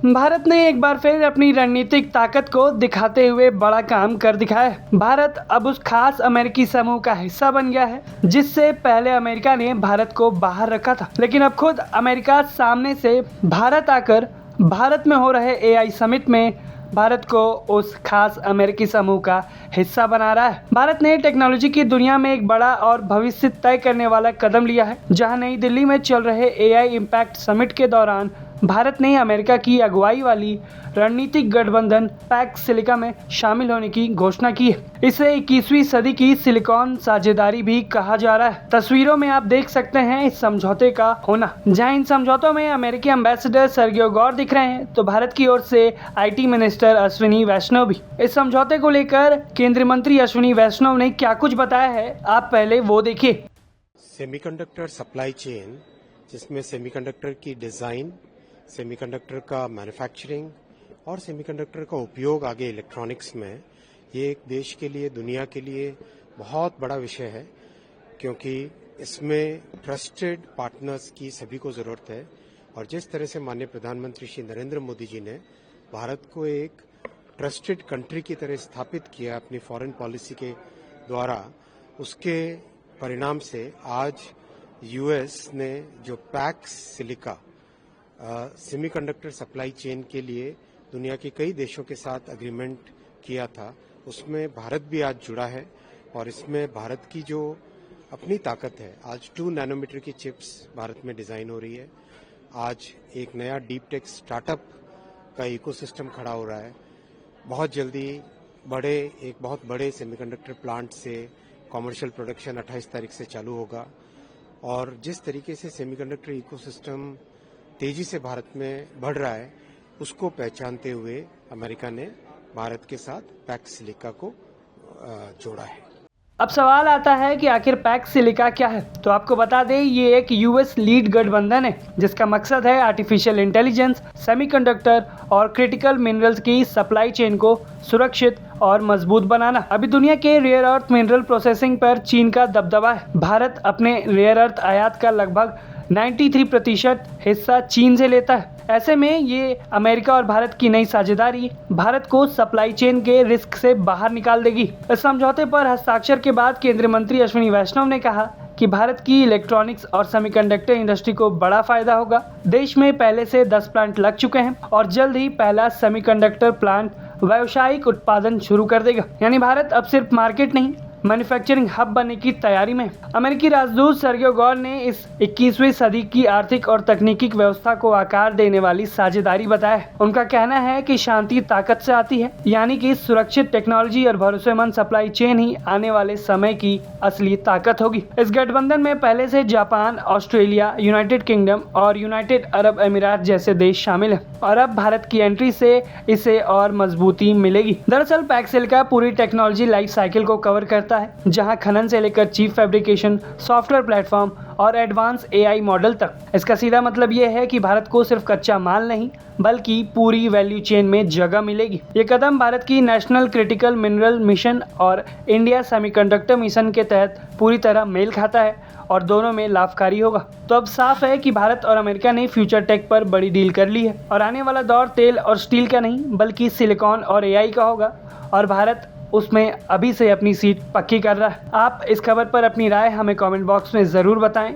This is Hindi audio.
भारत ने एक बार फिर अपनी रणनीतिक ताकत को दिखाते हुए बड़ा काम कर दिखाया है। भारत अब उस खास अमेरिकी समूह का हिस्सा बन गया है जिससे पहले अमेरिका ने भारत को बाहर रखा था, लेकिन अब खुद अमेरिका सामने से भारत आकर भारत में हो रहे एआई समिट में भारत को उस खास अमेरिकी समूह का हिस्सा बना रहा है। भारत ने टेक्नोलॉजी की दुनिया में एक बड़ा और भविष्य तय करने वाला कदम लिया है, जहां नई दिल्ली में चल रहे एआई इम्पैक्ट समिट के दौरान भारत ने अमेरिका की अगुवाई वाली रणनीतिक गठबंधन पैक्स सिलिका में शामिल होने की घोषणा की है। इसे 21वीं सदी की सिलिकॉन साझेदारी भी कहा जा रहा है। तस्वीरों में आप देख सकते हैं इस समझौते का होना, जहां इन समझौतों में अमेरिकी एम्बेसडर सर्गियो गौर दिख रहे हैं तो भारत की ओर से आईटी मिनिस्टर अश्विनी वैष्णव भी। इस समझौते को लेकर केंद्रीय मंत्री अश्विनी वैष्णव ने क्या कुछ बताया है, आप पहले वो देखिए। सेमीकंडक्टर सप्लाई चेन, जिसमें सेमीकंडक्टर की डिजाइन, सेमीकंडक्टर का मैन्युफैक्चरिंग और सेमीकंडक्टर का उपयोग आगे इलेक्ट्रॉनिक्स में, ये एक देश के लिए, दुनिया के लिए बहुत बड़ा विषय है, क्योंकि इसमें ट्रस्टेड पार्टनर्स की सभी को जरूरत है। और जिस तरह से माननीय प्रधानमंत्री श्री नरेंद्र मोदी जी ने भारत को एक ट्रस्टेड कंट्री की तरह स्थापित किया अपनी फॉरेन पॉलिसी के द्वारा, उसके परिणाम से आज यूएस ने जो PACS silica semiconductor supply chain के लिए दुनिया के कई देशों के साथ एग्रीमेंट किया था, उसमें भारत भी आज जुड़ा है। और इसमें भारत की जो अपनी ताकत है, आज 2 नैनोमीटर की चिप्स भारत में डिजाइन हो रही है। आज एक नया डीप टेक स्टार्टअप का इकोसिस्टम खड़ा हो रहा है। बहुत जल्दी एक बहुत बड़े सेमीकंडक्टर प्लांट से कॉमर्शियल प्रोडक्शन 28 तारीख से चालू होगा। और जिस तरीके से सेमीकंडक्टर इकोसिस्टम तेजी से भारत में बढ़ रहा है, उसको पहचानते हुए अमेरिका ने भारत के साथ पैक्स सिलिका को जोड़ा है। अब सवाल आता है कि आखिर पैक्स सिलिका क्या है। तो आपको बता दें, ये एक यूएस लीड गठबंधन है जिसका मकसद है आर्टिफिशियल इंटेलिजेंस, सेमीकंडक्टर और क्रिटिकल मिनरल्स की सप्लाई चेन को सुरक्षित और मजबूत बनाना। अभी दुनिया के रेयर अर्थ मिनरल प्रोसेसिंग पर चीन का दबदबा है। भारत अपने रेयर अर्थ आयात का लगभग 93% हिस्सा चीन से लेता है। ऐसे में ये अमेरिका और भारत की नई साझेदारी भारत को सप्लाई चेन के रिस्क से बाहर निकाल देगी। इस समझौते पर हस्ताक्षर के बाद केंद्रीय मंत्री अश्विनी वैष्णव ने कहा कि भारत की इलेक्ट्रॉनिक्स और सेमीकंडक्टर इंडस्ट्री को बड़ा फायदा होगा। देश में पहले से 10 प्लांट लग चुके हैं और जल्द ही पहला सेमीकंडक्टर प्लांट व्यावसायिक उत्पादन शुरू कर देगा। यानी भारत अब सिर्फ मार्केट नहीं, मैन्युफैक्चरिंग हब बनने की तैयारी में। अमेरिकी राजदूत सर्गियो गौर ने इस 21वीं सदी की आर्थिक और तकनीकी व्यवस्था को आकार देने वाली साझेदारी बताया। उनका कहना है कि शांति ताकत से आती है, यानी कि सुरक्षित टेक्नोलॉजी और भरोसेमंद सप्लाई चेन ही आने वाले समय की असली ताकत होगी। इस गठबंधन में पहले से जापान, ऑस्ट्रेलिया, यूनाइटेड किंगडम और यूनाइटेड अरब अमीरात जैसे देश शामिल हैं और अब भारत की एंट्री से इसे और मजबूती मिलेगी। दरअसल पैक्स सिलिका पूरी टेक्नोलॉजी लाइफ साइकिल को कवर करता है, जहां खनन से लेकर चीप फैब्रिकेशन, सॉफ्टवेयर प्लेटफॉर्म और एडवांस एआई मॉडल तक। इसका सीधा मतलब यह है कि भारत को सिर्फ कच्चा माल नहीं बल्कि पूरी वैल्यू चेन में जगह मिलेगी। ये कदम भारत की नेशनल क्रिटिकल मिनरल मिशन और इंडिया सेमीकंडक्टर मिशन के तहत पूरी तरह मेल खाता है और दोनों में लाभकारी होगा। तो अब साफ है कि भारत और अमेरिका ने फ्यूचर टेक पर बड़ी डील कर ली है और आने वाला दौर तेल और स्टील का नहीं बल्कि सिलिकॉन और एआई का होगा और भारत उसमें अभी से अपनी सीट पक्की कर रहा है। आप इस खबर पर अपनी राय हमें कमेंट बॉक्स में ज़रूर बताएं।